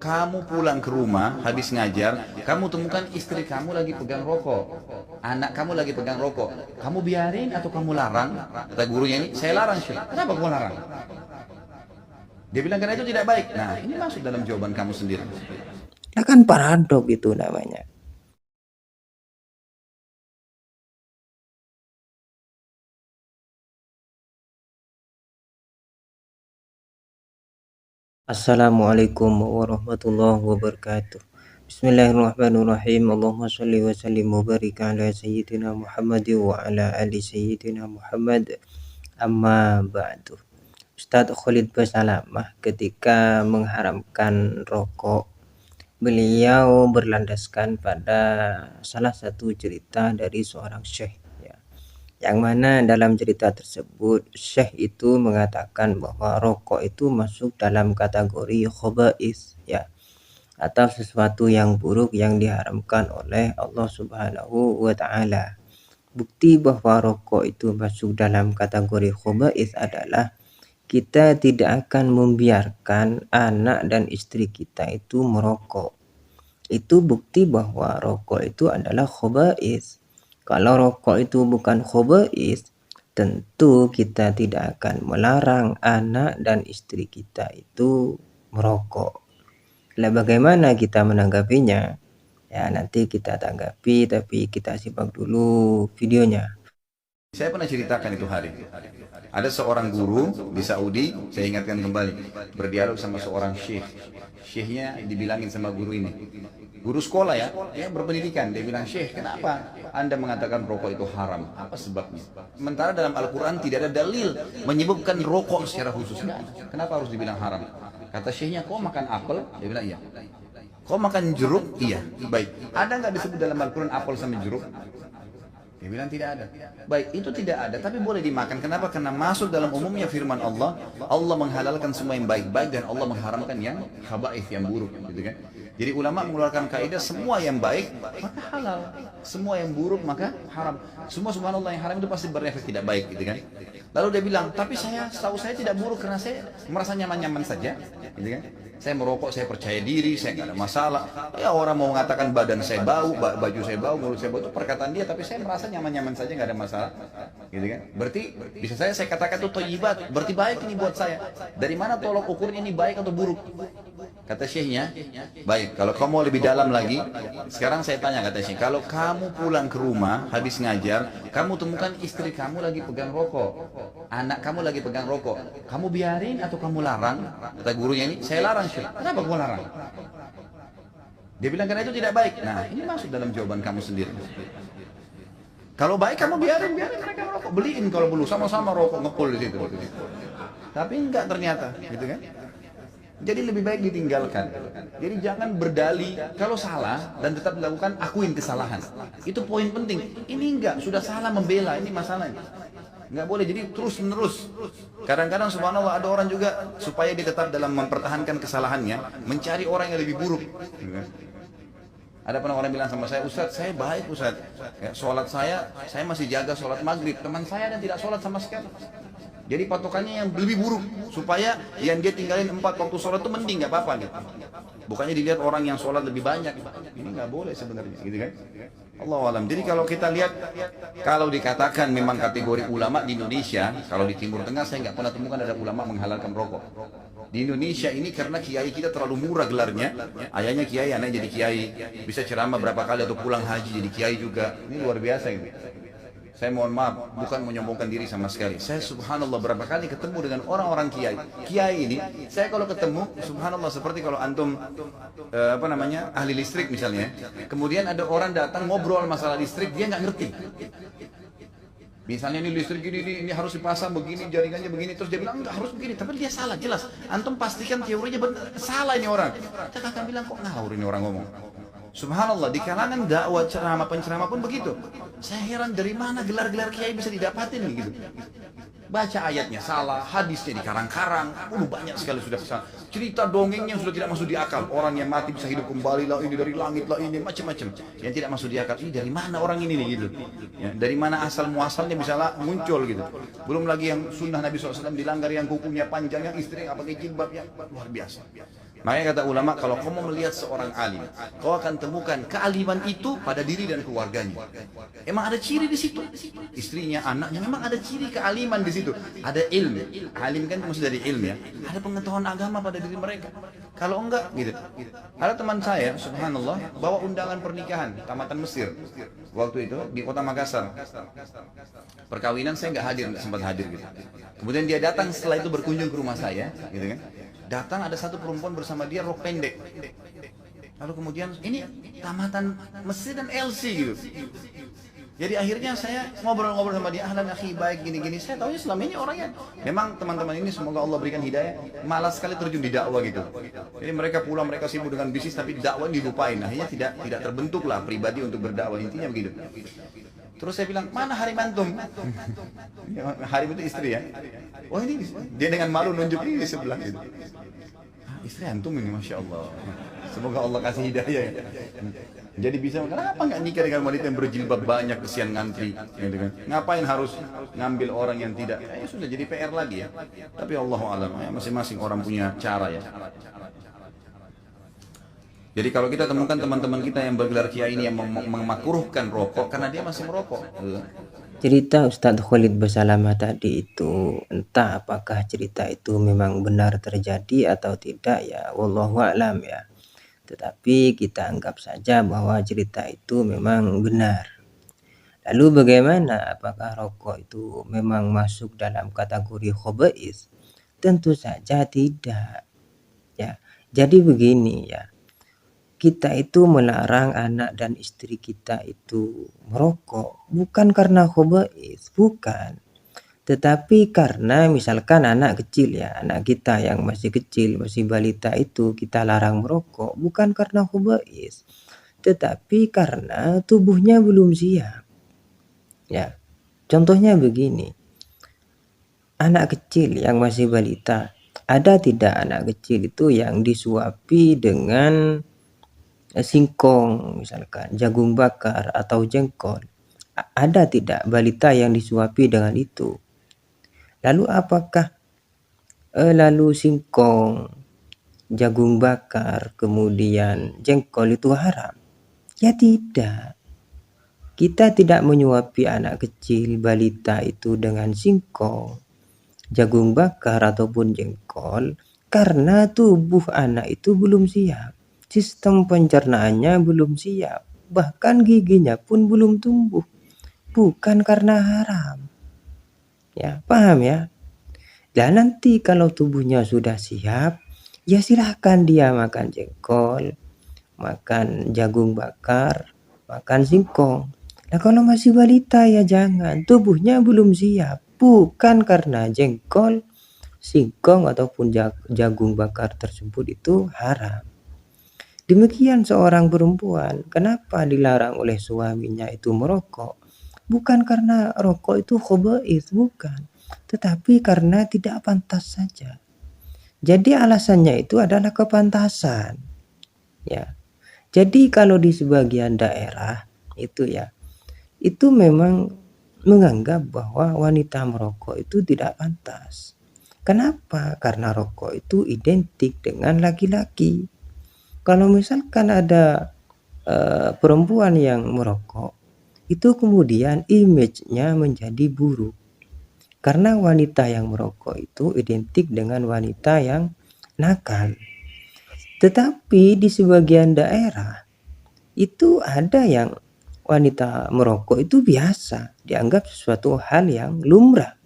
kamu pulang ke rumah habis ngajar, kamu temukan istri kamu lagi pegang rokok, anak kamu lagi pegang rokok, kamu biarin atau kamu larang? Kata gurunya ini, saya larang Syekh. Kenapa kamu larang? Dia bilang karena itu tidak baik. Nah, ini masuk dalam jawaban kamu sendiri. Nah, kan paradok itu namanya. Assalamualaikum warahmatullahi wabarakatuh. Bismillahirrahmanirrahim. Allahumma sholli wa sallim wa barik ala sayyidina Muhammad wa ala ali sayyidina Muhammad. Amma ba'du. Ustadz Khalid Basalamah ketika mengharamkan rokok, beliau berlandaskan pada salah satu cerita dari seorang syekh, ya, yang mana dalam cerita tersebut syekh itu mengatakan bahwa rokok itu masuk dalam kategori khaba'is, ya, atau sesuatu yang buruk yang diharamkan oleh Allah Subhanahu wa taala. Bukti bahwa rokok itu masuk dalam kategori khaba'is adalah kita tidak akan membiarkan anak dan istri kita itu merokok. Itu bukti bahwa rokok itu adalah khaba'is. Kalau rokok itu bukan khaba'is, tentu kita tidak akan melarang anak dan istri kita itu merokok. Nah, bagaimana kita menanggapinya? Ya, nanti kita tanggapi, tapi kita simak dulu videonya. Saya pernah ceritakan itu hari. Ada seorang guru di Saudi, saya ingatkan kembali, berdialog sama seorang syekh. Syekhnya dibilangin sama guru ini. Guru sekolah ya, dia berpendidikan. Dia bilang, Syekh, kenapa Anda mengatakan rokok itu haram? Apa sebabnya? Sementara dalam Al-Quran tidak ada dalil menyebutkan rokok secara khusus. Kenapa harus dibilang haram? Kata syekhnya, kau makan apel? Dia bilang, iya. Kau makan jeruk? Iya. Baik. Ada nggak disebut dalam Al-Quran apel sama jeruk? Dia bilang tidak ada. Baik, itu tidak ada, tapi boleh dimakan. Kenapa? Karena masuk dalam umumnya firman Allah. Allah menghalalkan semua yang baik-baik dan Allah mengharamkan yang khaba'ith, yang buruk, gitu kan? Jadi ulama mengeluarkan kaidah semua yang baik maka halal, semua yang buruk maka haram. Semua subhanallah yang haram itu pasti berefek tidak baik, gitu kan? Lalu dia bilang, tapi tahu saya tidak buruk karena saya merasa nyaman-nyaman saja, gitu kan? Saya merokok, saya percaya diri, saya nggak ada masalah. Ya orang mau mengatakan badan saya bau, baju saya bau, mulut saya bau, itu perkataan dia. Tapi saya merasa nyaman-nyaman saja, nggak ada masalah, gitu kan? Berarti bisa saya katakan itu thayyibat, berarti baik ini buat saya. Dari mana tolok ukurnya ini baik atau buruk? Kata syekhnya, baik, kalau kamu mau lebih dalam lagi, sekarang saya tanya, kata syekh, kalau kamu pulang ke rumah habis ngajar, kamu temukan istri kamu lagi pegang rokok, anak kamu lagi pegang rokok, kamu biarin atau kamu larang? Kata gurunya ini, saya larang syekh. Kenapa kamu larang? Dia bilang karena itu tidak baik. Nah, ini masuk dalam jawaban kamu sendiri. Kalau baik kamu biarin mereka merokok, beliin kalau perlu, sama-sama rokok ngepul di situ. Tapi enggak ternyata, gitu kan? Jadi lebih baik ditinggalkan. Jadi jangan berdali kalau salah dan tetap dilakukan, akuin kesalahan. Itu poin penting. Ini enggak, sudah salah membela, ini masalahnya. Enggak boleh, jadi terus menerus. Kadang-kadang subhanallah ada orang juga supaya dia tetap dalam mempertahankan kesalahannya, mencari orang yang lebih buruk. Ada pernah orang bilang sama saya, Ustadz, saya baik Ustadz. Ya, sholat saya masih jaga sholat maghrib. Teman saya ada tidak sholat sama sekali. Jadi patokannya yang lebih buruk, supaya yang dia tinggalin 4 waktu sholat itu mending, nggak apa-apa gitu. Bukannya dilihat orang yang sholat lebih banyak, ini nggak boleh sebenarnya, gitu kan? Allah alam. Jadi kalau kita lihat, kalau dikatakan memang kategori ulama di Indonesia, kalau di Timur Tengah saya nggak pernah temukan ada ulama menghalalkan rokok. Di Indonesia ini karena kiai kita terlalu murah gelarnya, ayahnya kiai, anaknya jadi kiai, bisa ceramah berapa kali atau pulang haji jadi kiai juga, ini luar biasa ini. Saya mohon maaf, bukan menyombongkan diri sama sekali. Saya subhanallah berapa kali ketemu dengan orang-orang kiai. Kiai ini, saya kalau ketemu, subhanallah seperti kalau antum ahli listrik misalnya. Kemudian ada orang datang ngobrol masalah listrik, dia nggak ngerti. Misalnya ini listrik ini harus dipasang begini, jaringannya begini, terus dia bilang enggak harus begini, tapi dia salah jelas. Antum pastikan teorinya benar, salah ini orang. Kita akan bilang kok ngawur ini orang ngomong. Subhanallah, di kalangan dakwah ceramah penceramah pun begitu. Saya heran dari mana gelar-gelar kiai bisa didapatin gitu. Baca ayatnya salah, hadisnya dikarang-karang, banyak sekali sudah salah. Cerita dongengnya sudah tidak masuk di akal. Orang yang mati bisa hidup kembali lah, ini dari langit lah, ini macam-macam. Yang tidak masuk di akal, ini dari mana orang ini nih gitu. Ya, dari mana asal muasalnya bisa muncul gitu. Belum lagi yang sunnah Nabi SAW dilanggar, yang kukunya panjang, yang istri nggak pakai jilbab, ya luar biasa. Makanya kata ulama, kalau kau mau melihat seorang alim, kau akan temukan kealiman itu pada diri dan keluarganya. Emang ada ciri di situ. Istrinya, anaknya, memang ada ciri kealiman di situ. Ada ilmu. Alim kan maksud dari ilmu ya. Ada pengetahuan agama pada diri mereka. Kalau enggak, gitu. Ada teman saya, subhanallah, bawa undangan pernikahan, tamatan Mesir. Waktu itu di kota Makassar. Perkawinan saya nggak hadir, nggak sempat hadir gitu. Kemudian dia datang setelah itu berkunjung ke rumah saya, gitu kan. Datang ada satu perempuan bersama dia rok pendek. Lalu kemudian ini tamatan Mesir dan LC gitu. Jadi akhirnya saya ngobrol-ngobrol sama dia, ahlan akhi, baik gini-gini. Saya tahunya selama ini orangnya memang teman-teman ini semoga Allah berikan hidayah, malas sekali terjun di dakwah gitu. Jadi mereka pulang, mereka sibuk dengan bisnis tapi dakwah dilupain. Akhirnya tidak terbentuklah pribadi untuk berdakwah, intinya begitu. Terus saya bilang, mana harim antum? Harim itu istri ya. Oh ini, dia dengan malu nunjuk ini di sebelah gitu. Istri antum ini, Masya Allah. Semoga Allah kasih hidayah ya. Jadi bisa, kenapa nggak nikah dengan wanita yang berjilbab banyak, kesian ngantri, gitu kan? Ngapain harus ngambil orang yang tidak? Ya sudah jadi PR lagi ya. Tapi Allahu a'lam, ya, masing-masing orang punya cara ya. Jadi kalau kita temukan teman-teman kita yang bergelar kiai ini yang memakruhkan rokok karena dia masih merokok. Cerita Ustadz Khalid Basalamah tadi itu, entah apakah cerita itu memang benar terjadi atau tidak ya, wallahu a'lam ya. Tetapi kita anggap saja bahwa cerita itu memang benar. Lalu bagaimana, apakah rokok itu memang masuk dalam kategori khaba'is? Tentu saja tidak. Ya, jadi begini ya. Kita itu melarang anak dan istri kita itu merokok bukan karena khaba'is, bukan. Tetapi karena misalkan anak kecil ya, anak kita yang masih kecil, masih balita itu kita larang merokok bukan karena khaba'is, tetapi karena tubuhnya belum siap. Ya. Contohnya begini. Anak kecil yang masih balita, ada tidak anak kecil itu yang disuapi dengan singkong, misalkan jagung bakar atau jengkol? Ada tidak balita yang disuapi dengan itu? Lalu apakah lalu singkong, jagung bakar, kemudian jengkol itu haram? Ya tidak. Kita tidak menyuapi anak kecil balita itu dengan singkong, jagung bakar ataupun jengkol karena tubuh anak itu belum siap. Sistem pencernaannya belum siap, bahkan giginya pun belum tumbuh, bukan karena haram. Ya, paham ya? Dan nanti kalau tubuhnya sudah siap, ya silahkan dia makan jengkol, makan jagung bakar, makan singkong. Nah kalau masih balita ya jangan, tubuhnya belum siap, bukan karena jengkol, singkong ataupun jagung bakar tersebut itu haram. Demikian seorang perempuan, kenapa dilarang oleh suaminya itu merokok? Bukan karena rokok itu khaba'is, bukan. Tetapi karena tidak pantas saja. Jadi alasannya itu adalah kepantasan. Ya. Jadi kalau di sebagian daerah itu ya, itu memang menganggap bahwa wanita merokok itu tidak pantas. Kenapa? Karena rokok itu identik dengan laki-laki. Kalau misalkan ada perempuan yang merokok, itu kemudian image-nya menjadi buruk. Karena wanita yang merokok itu identik dengan wanita yang nakal. Tetapi di sebagian daerah itu ada yang wanita merokok itu biasa, dianggap sesuatu hal yang lumrah.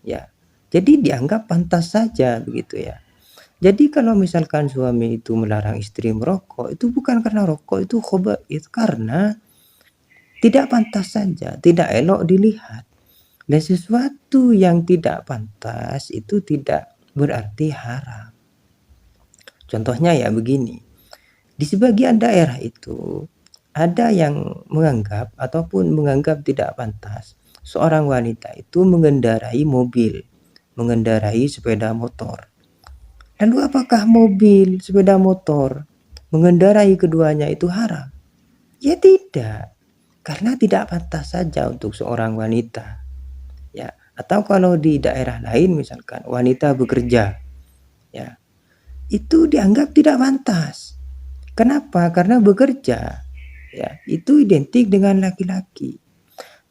Ya. Jadi dianggap pantas saja begitu ya. Jadi kalau misalkan suami itu melarang istri merokok, itu bukan karena rokok itu khaba'is, karena tidak pantas saja, tidak elok dilihat. Dan sesuatu yang tidak pantas itu tidak berarti haram. Contohnya ya begini, di sebagian daerah itu ada yang menganggap ataupun menganggap tidak pantas seorang wanita itu mengendarai mobil, mengendarai sepeda motor. Lalu apakah mobil, sepeda motor, mengendarai keduanya itu haram? Ya tidak, karena tidak pantas saja untuk seorang wanita. Ya, atau kalau di daerah lain misalkan wanita bekerja, ya, itu dianggap tidak pantas. Kenapa? Karena bekerja, ya, itu identik dengan laki-laki.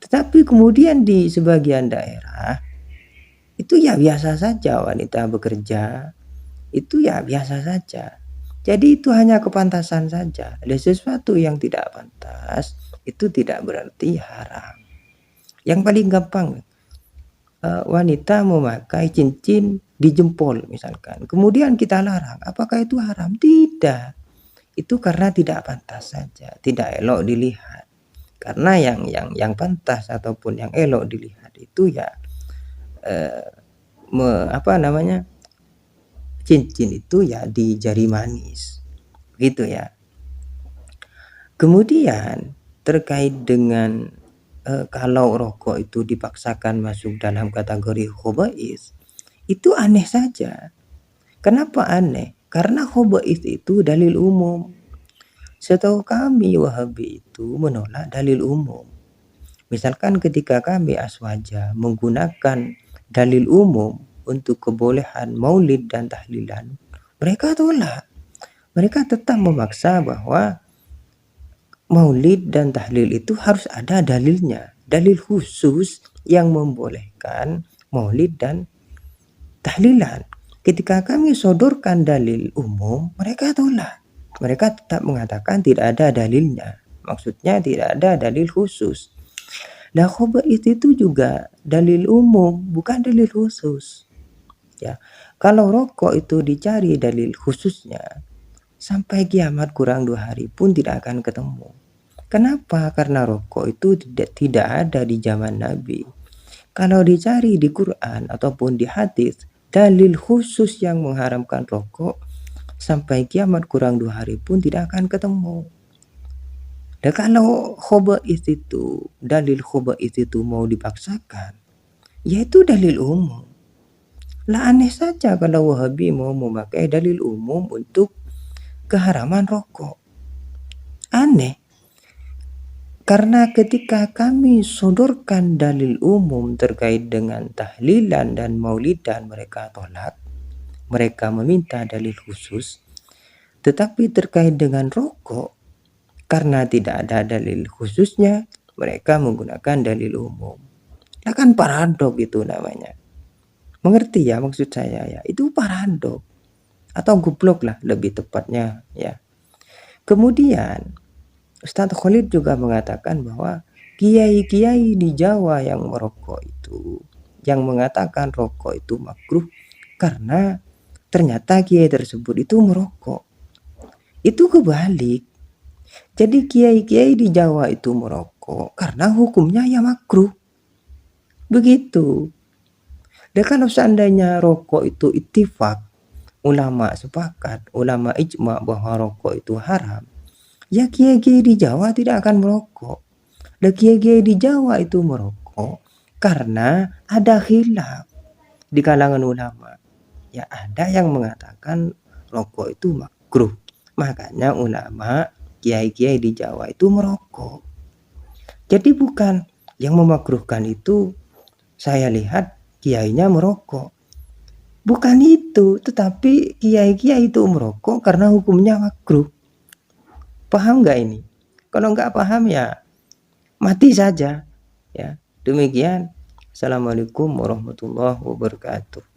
Tetapi kemudian di sebagian daerah itu ya biasa saja wanita bekerja, itu ya biasa saja. Jadi itu hanya kepantasan saja. Ada sesuatu yang tidak pantas, itu tidak berarti haram. Yang paling gampang, wanita memakai cincin di jempol misalkan. Kemudian kita larang, apakah itu haram? Tidak. Itu karena tidak pantas saja, tidak elok dilihat. Karena yang pantas ataupun yang elok dilihat itu ya cincin itu ya di jari manis, gitu ya. Kemudian terkait dengan kalau rokok itu dipaksakan masuk dalam kategori khaba'is, itu aneh saja. Kenapa aneh? Karena khaba'is itu dalil umum. Setahu kami Wahabi itu menolak dalil umum. Misalkan ketika kami Aswaja menggunakan dalil umum untuk kebolehan maulid dan tahlilan, mereka tolak. Mereka tetap memaksa bahwa maulid dan tahlil itu harus ada dalilnya, dalil khusus yang membolehkan maulid dan tahlilan. Ketika kami sodorkan dalil umum, mereka tolak. Mereka tetap mengatakan tidak ada dalilnya. Maksudnya tidak ada dalil khusus. Nah, khaba'its itu juga dalil umum, bukan dalil khusus. Ya, kalau rokok itu dicari dalil khususnya, sampai kiamat kurang 2 hari pun tidak akan ketemu. Kenapa? Karena rokok itu tidak ada di zaman Nabi. Kalau dicari di Quran ataupun di hadis, dalil khusus yang mengharamkan rokok, sampai kiamat kurang 2 hari pun tidak akan ketemu. Dan kalau khaba'its itu, dalil khaba'its itu mau dipaksakan, yaitu dalil umum. Lah aneh saja kalau Wahabi mau memakai dalil umum untuk keharaman rokok. Aneh. Karena ketika kami sodorkan dalil umum terkait dengan tahlilan dan maulidan, mereka tolak. Mereka meminta dalil khusus. Tetapi terkait dengan rokok, karena tidak ada dalil khususnya, mereka menggunakan dalil umum. Nah kan paradok itu namanya. Mengerti ya maksud saya ya? Itu paradok. Atau goblok lah lebih tepatnya ya. Kemudian Ustadz Khalid juga mengatakan bahwa kiai-kiai di Jawa yang merokok itu, yang mengatakan rokok itu makruh karena ternyata kiai tersebut itu merokok. Itu kebalik. Jadi kiai-kiai di Jawa itu merokok karena hukumnya ya makruh. Begitu. Dan kalau seandainya rokok itu ittifaq, ulama sepakat, ulama ijma bahwa rokok itu haram, ya kiai-kiai di Jawa tidak akan merokok. Dan kiai-kiai di Jawa itu merokok karena ada khilaf di kalangan ulama. Ya ada yang mengatakan rokok itu makruh. Makanya ulama kiai-kiai di Jawa itu merokok. Jadi bukan yang memakruhkan itu saya lihat kiainya merokok. Bukan itu, tetapi kiai-kiai itu merokok karena hukumnya makruh. Paham nggak ini? Kalau nggak paham ya mati saja. Ya, demikian. Assalamualaikum warahmatullahi wabarakatuh.